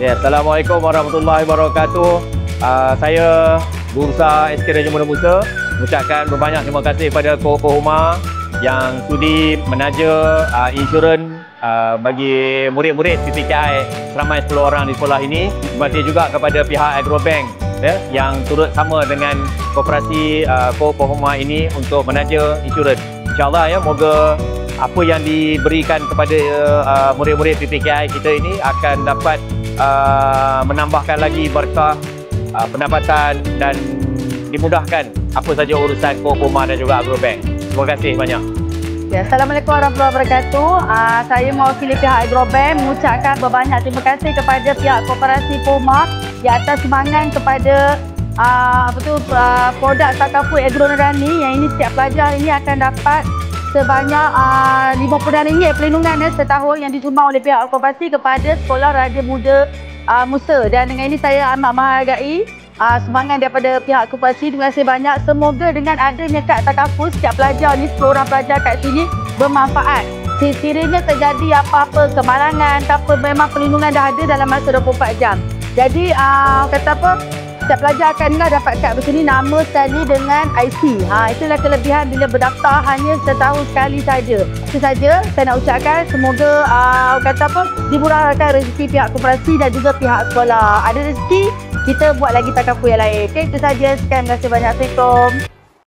Ya, Assalamualaikum warahmatullahi wabarakatuh. Saya Guru Besar SK Raja Muda Musa mengucapkan berbanyak terima kasih kepada Kohoma yang sudi menaja insurans bagi murid-murid PPKI seramai 10 orang di sekolah ini. Terima kasih juga kepada pihak Agrobank ya, yang turut sama dengan koperasi Kohoma ini untuk menaja insurans. InsyaAllah ya, moga apa yang diberikan kepada murid-murid PPKI kita ini akan dapat menambahkan lagi berkah pendapatan dan dimudahkan apa saja urusan Kohoma dan juga Agrobank. Terima kasih banyak. Ya, Assalamualaikum warahmatullahi wabarakatuh. Saya mewakili pihak Agrobank mengucapkan berbanyak terima kasih kepada pihak koperasi Kohoma di atas semangat kepada produk Takaful Agro Nurani yang ini setiap pelajar ini akan dapat sebanyak RM50 perlindungan setahun yang disumbang oleh pihak koperasi kepada Sekolah Raja Muda Musa. Dan dengan ini saya amat menghargai semangat daripada pihak koperasi. Terima kasih banyak. Semoga dengan adanya kad Takaful, setiap pelajar ni 10 orang pelajar kat sini bermanfaat. Sekiranya terjadi apa-apa kemalangan, memang perlindungan dah ada dalam masa 24 jam. Jadi kata apa, setiap pelajar akan dapat kad begini, nama sekali dengan IC. Itulah kelebihan bila berdaftar hanya setahun sekali saja. Itu saja saya nak ucapkan. Semoga kata apa, dimurahkan rezeki pihak koperasi dan juga pihak sekolah. Ada rezeki, kita buat lagi Takaful yang lain. Itu saja. Sekian, terima kasih banyak. Assalamualaikum.